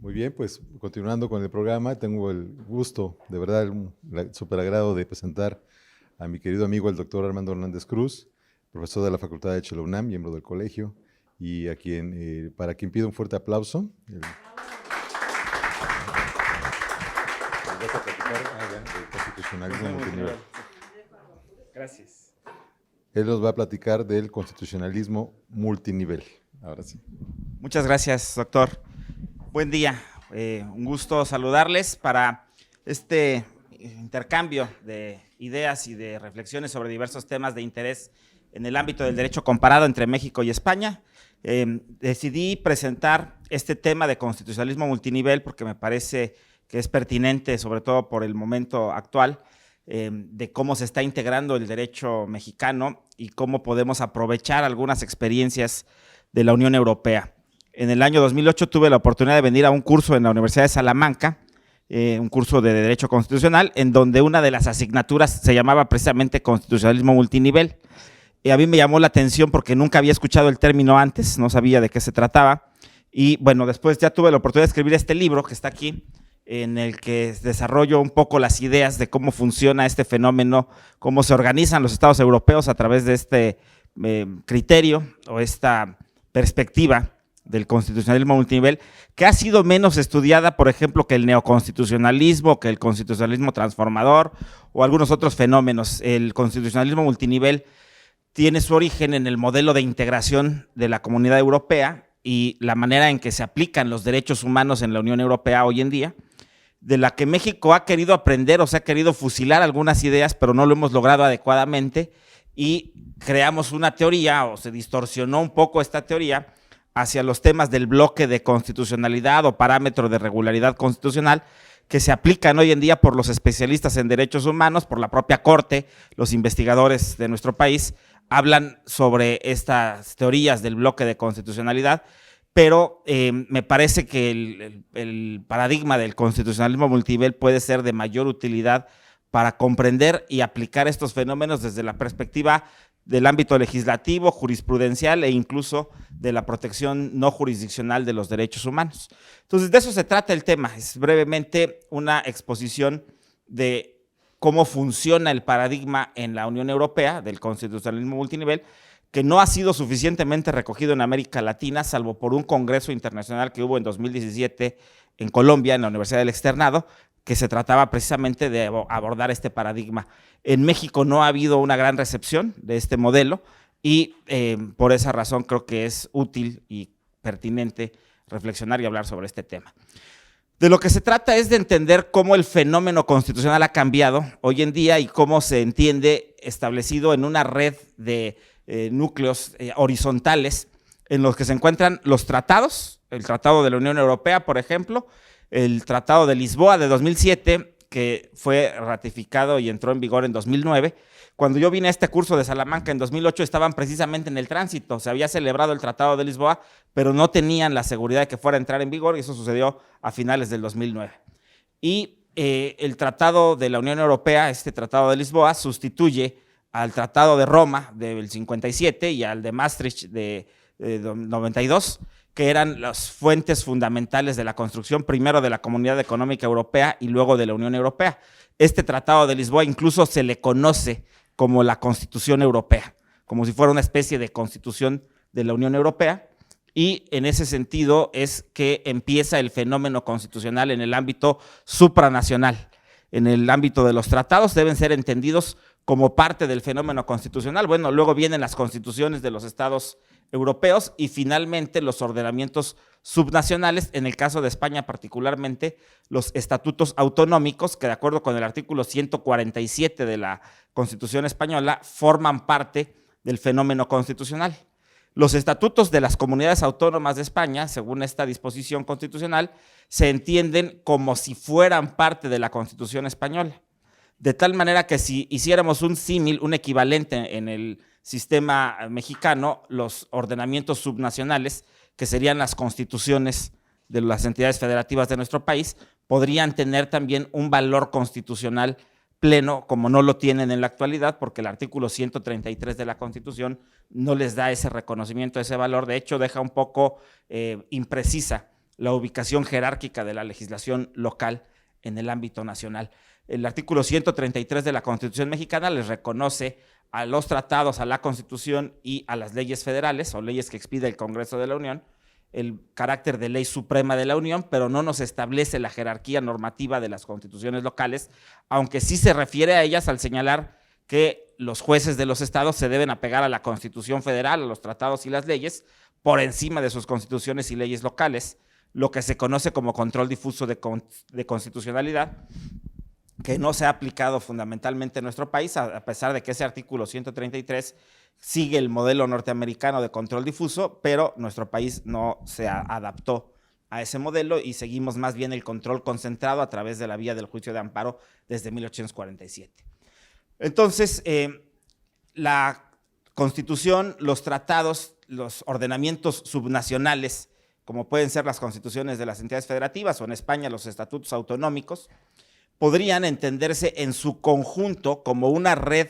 Muy bien, pues continuando con el programa, tengo el gusto, de verdad, súper agrado de presentar a mi querido amigo el doctor Armando Hernández Cruz, profesor de la Facultad de Chile UNAM, miembro del colegio, y para quien pido un fuerte aplauso. Vas a platicar del constitucionalismo multinivel. Gracias. Él nos va a platicar del constitucionalismo multinivel. Ahora sí. Muchas gracias, doctor. Buen día. Un gusto saludarles para este intercambio de ideas y de reflexiones sobre diversos temas de interés en el ámbito del derecho comparado entre México y España. Decidí presentar este tema de constitucionalismo multinivel porque me parece que es pertinente, sobre todo por el momento actual, de cómo se está integrando el derecho mexicano y cómo podemos aprovechar algunas experiencias de la Unión Europea. En el año 2008 tuve la oportunidad de venir a un curso en la Universidad de Salamanca, un curso de Derecho Constitucional, en donde una de las asignaturas se llamaba precisamente Constitucionalismo Multinivel. Y a mí me llamó la atención porque nunca había escuchado el término antes, no sabía de qué se trataba. Y bueno, después ya tuve la oportunidad de escribir este libro que está aquí, en el que desarrollo un poco las ideas de cómo funciona este fenómeno, cómo se organizan los estados europeos a través de este criterio o esta perspectiva del constitucionalismo multinivel, que ha sido menos estudiada, por ejemplo, que el neoconstitucionalismo, que el constitucionalismo transformador o algunos otros fenómenos. El constitucionalismo multinivel tiene su origen en el modelo de integración de la Comunidad Europea y la manera en que se aplican los derechos humanos en la Unión Europea hoy en día, de la que México ha querido aprender o se ha querido fusilar algunas ideas, pero no lo hemos logrado adecuadamente, y creamos una teoría, o se distorsionó un poco esta teoría, hacia los temas del bloque de constitucionalidad o parámetro de regularidad constitucional que se aplican hoy en día por los especialistas en derechos humanos, por la propia Corte, los investigadores de nuestro país hablan sobre estas teorías del bloque de constitucionalidad, pero me parece que el paradigma del constitucionalismo multinivel puede ser de mayor utilidad para comprender y aplicar estos fenómenos desde la perspectiva del ámbito legislativo, jurisprudencial e incluso de la protección no jurisdiccional de los derechos humanos. Entonces, de eso se trata el tema. Es brevemente una exposición de cómo funciona el paradigma en la Unión Europea del constitucionalismo multinivel, que no ha sido suficientemente recogido en América Latina, salvo por un congreso internacional que hubo en 2017 en Colombia, en la Universidad del Externado, que se trataba precisamente de abordar este paradigma. En México no ha habido una gran recepción de este modelo y por esa razón creo que es útil y pertinente reflexionar y hablar sobre este tema. De lo que se trata es de entender cómo el fenómeno constitucional ha cambiado hoy en día y cómo se entiende establecido en una red de núcleos horizontales en los que se encuentran los tratados, el Tratado de la Unión Europea, por ejemplo, el Tratado de Lisboa de 2007, que fue ratificado y entró en vigor en 2009. Cuando yo vine a este curso de Salamanca en 2008 estaban precisamente en el tránsito, se había celebrado el Tratado de Lisboa, pero no tenían la seguridad de que fuera a entrar en vigor y eso sucedió a finales del 2009. Y el Tratado de la Unión Europea, este Tratado de Lisboa, sustituye al Tratado de Roma del 57 y al de Maastricht de 92, que eran las fuentes fundamentales de la construcción, primero de la Comunidad Económica Europea y luego de la Unión Europea. Este Tratado de Lisboa incluso se le conoce como la Constitución Europea, como si fuera una especie de constitución de la Unión Europea, y en ese sentido es que empieza el fenómeno constitucional en el ámbito supranacional. En el ámbito de los tratados deben ser entendidos como parte del fenómeno constitucional. Bueno, luego vienen las constituciones de los estados europeos y finalmente los ordenamientos subnacionales, en el caso de España particularmente, los estatutos autonómicos, que de acuerdo con el artículo 147 de la Constitución española, forman parte del fenómeno constitucional. Los estatutos de las comunidades autónomas de España, según esta disposición constitucional, se entienden como si fueran parte de la Constitución española. De tal manera que si hiciéramos un símil, un equivalente en el sistema mexicano, los ordenamientos subnacionales, que serían las constituciones de las entidades federativas de nuestro país, podrían tener también un valor constitucional pleno, como no lo tienen en la actualidad, porque el artículo 133 de la Constitución no les da ese reconocimiento, ese valor. De hecho, deja un poco imprecisa la ubicación jerárquica de la legislación local en el ámbito nacional. El artículo 133 de la Constitución mexicana les reconoce a los tratados, a la Constitución y a las leyes federales o leyes que expide el Congreso de la Unión el carácter de ley suprema de la Unión, pero no nos establece la jerarquía normativa de las constituciones locales, aunque sí se refiere a ellas al señalar que los jueces de los estados se deben apegar a la Constitución federal, a los tratados y las leyes, por encima de sus constituciones y leyes locales, lo que se conoce como control difuso de constitucionalidad, que no se ha aplicado fundamentalmente en nuestro país, a pesar de que ese artículo 133 sigue el modelo norteamericano de control difuso, pero nuestro país no se adaptó a ese modelo y seguimos más bien el control concentrado a través de la vía del juicio de amparo desde 1847. Entonces, la Constitución, los tratados, los ordenamientos subnacionales, como pueden ser las constituciones de las entidades federativas o en España los estatutos autonómicos, podrían entenderse en su conjunto como una red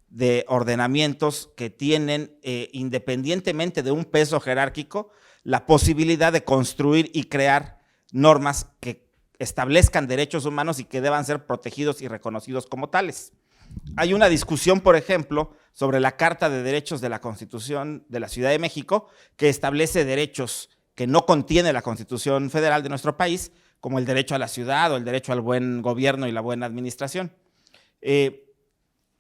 de ordenamientos que tienen, independientemente de un peso jerárquico, la posibilidad de construir y crear normas que establezcan derechos humanos y que deban ser protegidos y reconocidos como tales. Hay una discusión, por ejemplo, sobre la Carta de Derechos de la Constitución de la Ciudad de México, que establece derechos que no contiene la Constitución Federal de nuestro país, como el derecho a la ciudad o el derecho al buen gobierno y la buena administración.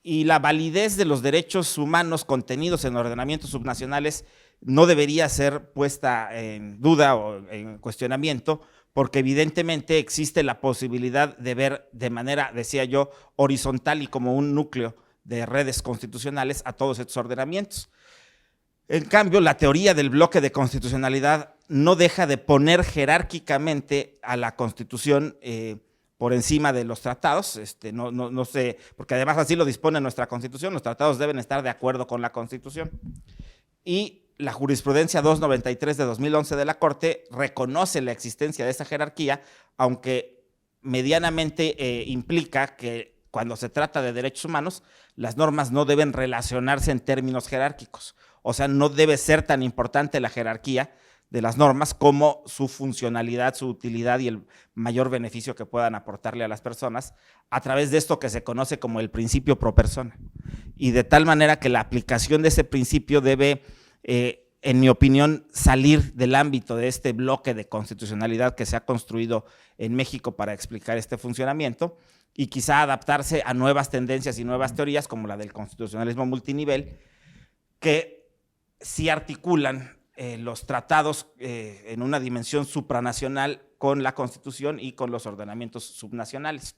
Y la validez de los derechos humanos contenidos en ordenamientos subnacionales no debería ser puesta en duda o en cuestionamiento, porque evidentemente existe la posibilidad de ver de manera, decía yo, horizontal y como un núcleo de redes constitucionales a todos estos ordenamientos. En cambio, la teoría del bloque de constitucionalidad no deja de poner jerárquicamente a la Constitución por encima de los tratados, no sé, porque además así lo dispone nuestra Constitución, los tratados deben estar de acuerdo con la Constitución. Y la jurisprudencia 293 de 2011 de la Corte reconoce la existencia de esa jerarquía, aunque medianamente implica que cuando se trata de derechos humanos, las normas no deben relacionarse en términos jerárquicos. O sea, no debe ser tan importante la jerarquía de las normas como su funcionalidad, su utilidad y el mayor beneficio que puedan aportarle a las personas a través de esto que se conoce como el principio pro persona. Y de tal manera que la aplicación de ese principio debe, en mi opinión, salir del ámbito de este bloque de constitucionalidad que se ha construido en México para explicar este funcionamiento y quizá adaptarse a nuevas tendencias y nuevas teorías como la del constitucionalismo multinivel, que sí articulan los tratados en una dimensión supranacional con la Constitución y con los ordenamientos subnacionales.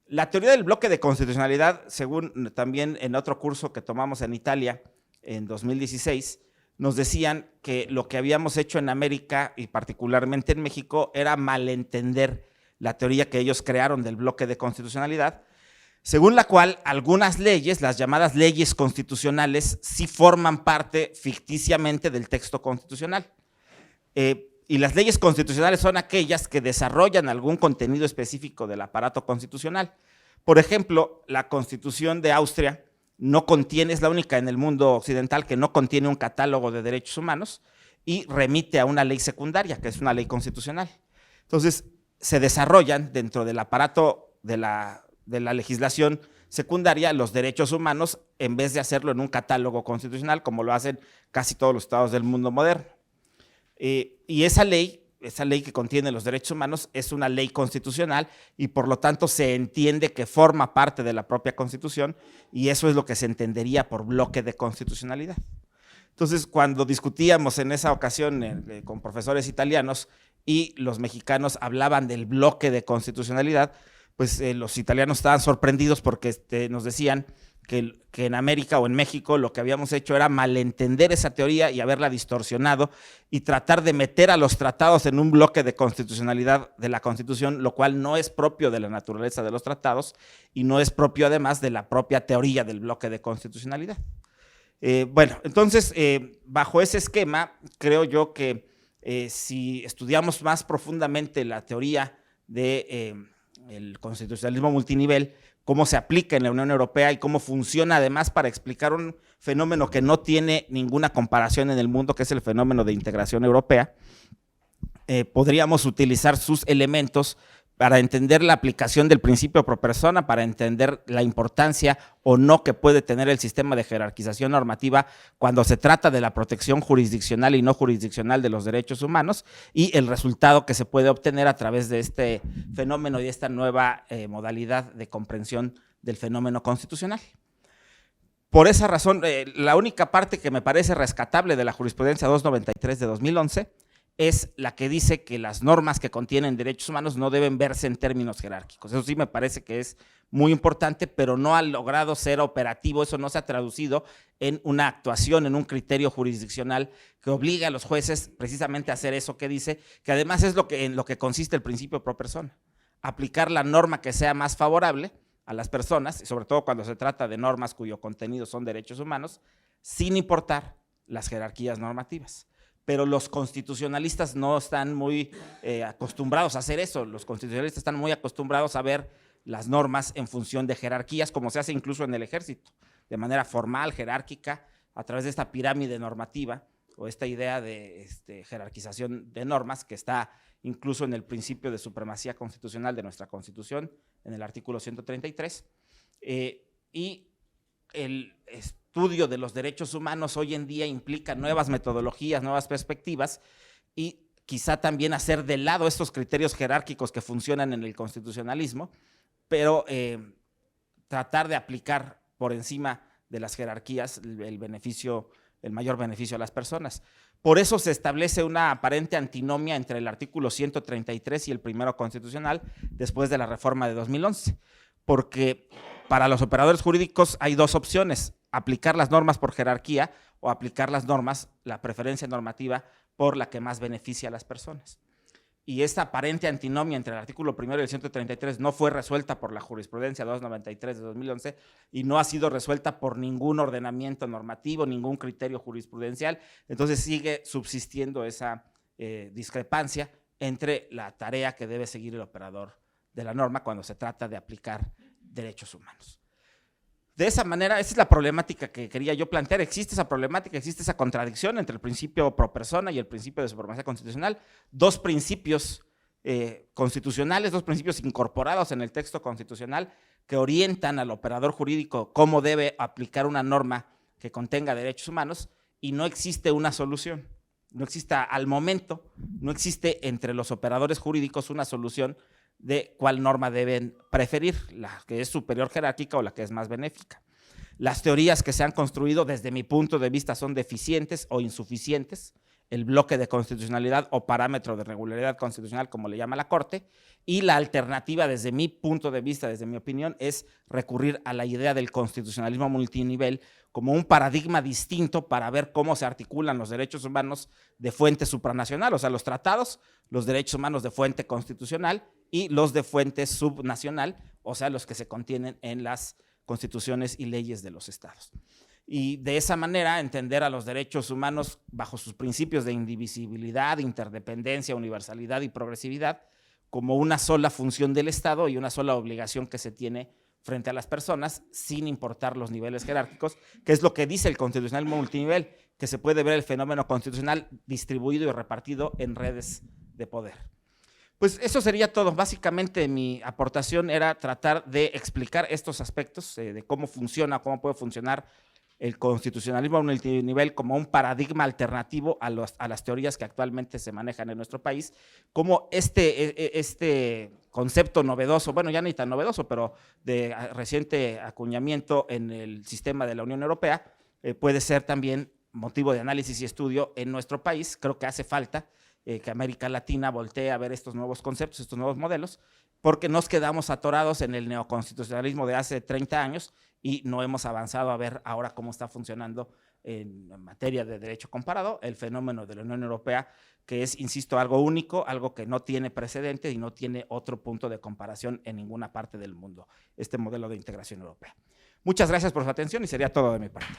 La teoría del bloque de constitucionalidad, según también en otro curso que tomamos en Italia en 2016, nos decían que lo que habíamos hecho en América y particularmente en México era malentender la teoría que ellos crearon del bloque de constitucionalidad, según la cual algunas leyes, las llamadas leyes constitucionales, sí forman parte ficticiamente del texto constitucional. Y las leyes constitucionales son aquellas que desarrollan algún contenido específico del aparato constitucional. Por ejemplo, la Constitución de Austria no contiene, es la única en el mundo occidental que no contiene un catálogo de derechos humanos y remite a una ley secundaria, que es una ley constitucional. Entonces, se desarrollan dentro del aparato de la legislación secundaria los derechos humanos en vez de hacerlo en un catálogo constitucional como lo hacen casi todos los estados del mundo moderno. Y esa ley que contiene los derechos humanos es una ley constitucional y por lo tanto se entiende que forma parte de la propia Constitución y eso es lo que se entendería por bloque de constitucionalidad. Entonces, cuando discutíamos en esa ocasión con profesores italianos y los mexicanos hablaban del bloque de constitucionalidad, pues los italianos estaban sorprendidos porque nos decían que en América o en México lo que habíamos hecho era malentender esa teoría y haberla distorsionado y tratar de meter a los tratados en un bloque de constitucionalidad de la Constitución, lo cual no es propio de la naturaleza de los tratados y no es propio además de la propia teoría del bloque de constitucionalidad. Bueno, entonces, bajo ese esquema, creo yo que si estudiamos más profundamente la teoría del constitucionalismo multinivel, cómo se aplica en la Unión Europea y cómo funciona además para explicar un fenómeno que no tiene ninguna comparación en el mundo, que es el fenómeno de integración europea, podríamos utilizar sus elementos para entender la aplicación del principio pro persona, para entender la importancia o no que puede tener el sistema de jerarquización normativa cuando se trata de la protección jurisdiccional y no jurisdiccional de los derechos humanos, y el resultado que se puede obtener a través de este fenómeno y de esta nueva modalidad de comprensión del fenómeno constitucional. Por esa razón, la única parte que me parece rescatable de la jurisprudencia 293 de 2011 es la que dice que las normas que contienen derechos humanos no deben verse en términos jerárquicos. Eso sí me parece que es muy importante, pero no ha logrado ser operativo, eso no se ha traducido en una actuación, en un criterio jurisdiccional que obligue a los jueces precisamente a hacer eso que dice, que además es en lo que consiste el principio pro persona, aplicar la norma que sea más favorable a las personas, y sobre todo cuando se trata de normas cuyo contenido son derechos humanos, sin importar las jerarquías normativas. Pero los constitucionalistas no están muy acostumbrados a hacer eso. Los constitucionalistas están muy acostumbrados a ver las normas en función de jerarquías, como se hace incluso en el ejército, de manera formal, jerárquica, a través de esta pirámide normativa o esta idea de jerarquización de normas que está incluso en el principio de supremacía constitucional de nuestra Constitución, en el artículo 133, y el estudio de los derechos humanos hoy en día implica nuevas metodologías, nuevas perspectivas, y quizá también hacer de lado estos criterios jerárquicos que funcionan en el constitucionalismo, pero tratar de aplicar por encima de las jerarquías el mayor beneficio a las personas. Por eso se establece una aparente antinomia entre el artículo 133 y el primero constitucional después de la reforma de 2011, porque para los operadores jurídicos hay dos opciones: aplicar las normas por jerarquía o aplicar las normas, la preferencia normativa, por la que más beneficia a las personas. Y esta aparente antinomia entre el artículo primero y el 133 no fue resuelta por la jurisprudencia 293 de 2011 y no ha sido resuelta por ningún ordenamiento normativo, ningún criterio jurisprudencial. Entonces sigue subsistiendo esa discrepancia entre la tarea que debe seguir el operador de la norma cuando se trata de aplicar derechos humanos. De esa manera, esa es la problemática que quería yo plantear. Existe esa problemática, existe esa contradicción entre el principio pro persona y el principio de supremacía constitucional, dos principios constitucionales, dos principios incorporados en el texto constitucional que orientan al operador jurídico cómo debe aplicar una norma que contenga derechos humanos, y no existe una solución. No existe al momento, no existe entre los operadores jurídicos una solución de cuál norma deben preferir, la que es superior jerárquica o la que es más benéfica. Las teorías que se han construido, desde mi punto de vista, son deficientes o insuficientes. El bloque de constitucionalidad o parámetro de regularidad constitucional, como le llama la Corte, y la alternativa, desde mi punto de vista, desde mi opinión, es recurrir a la idea del constitucionalismo multinivel como un paradigma distinto para ver cómo se articulan los derechos humanos de fuente supranacional, o sea, los tratados, los derechos humanos de fuente constitucional y los de fuente subnacional, o sea, los que se contienen en las constituciones y leyes de los estados. Y de esa manera entender a los derechos humanos bajo sus principios de indivisibilidad, interdependencia, universalidad y progresividad como una sola función del Estado y una sola obligación que se tiene frente a las personas, sin importar los niveles jerárquicos, que es lo que dice el constitucionalismo multinivel, que se puede ver el fenómeno constitucional distribuido y repartido en redes de poder. Pues eso sería todo. Básicamente mi aportación era tratar de explicar estos aspectos de cómo funciona, cómo puede funcionar el constitucionalismo multinivel como un paradigma alternativo a las teorías que actualmente se manejan en nuestro país, como este concepto novedoso, bueno, ya ni tan novedoso, pero de reciente acuñamiento en el sistema de la Unión Europea, puede ser también motivo de análisis y estudio en nuestro país. Creo que hace falta que América Latina voltee a ver estos nuevos conceptos, estos nuevos modelos, porque nos quedamos atorados en el neoconstitucionalismo de hace 30 años y no hemos avanzado a ver ahora cómo está funcionando en materia de derecho comparado el fenómeno de la Unión Europea, que es, insisto, algo único, algo que no tiene precedente y no tiene otro punto de comparación en ninguna parte del mundo, este modelo de integración europea. Muchas gracias por su atención y sería todo de mi parte.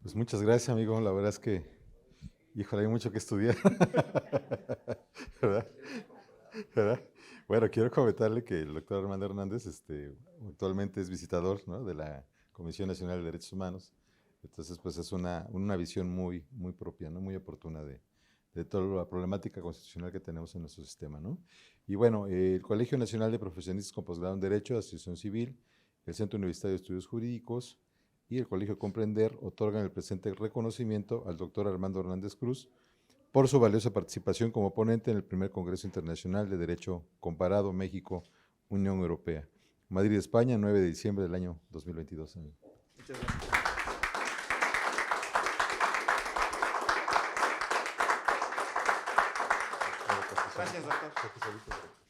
Pues muchas gracias, amigo. La verdad es que, híjole, hay mucho que estudiar. ¿Verdad? ¿Verdad? Bueno, quiero comentarle que el doctor Armando Hernández actualmente es visitador, ¿no?, de la Comisión Nacional de Derechos Humanos. Entonces, pues es una visión muy, muy propia, ¿no?, muy oportuna de toda la problemática constitucional que tenemos en nuestro sistema, ¿no? Y bueno, el Colegio Nacional de Profesionistas con Posgrado en Derecho, Asociación Civil, el Centro Universitario de Estudios Jurídicos y el Colegio Comprender otorgan el presente reconocimiento al doctor Armando Hernández Cruz por su valiosa participación como ponente en el primer Congreso Internacional de Derecho Comparado México-Unión Europea. Madrid, España, 9 de diciembre del año 2022. Muchas gracias. Gracias, doctor.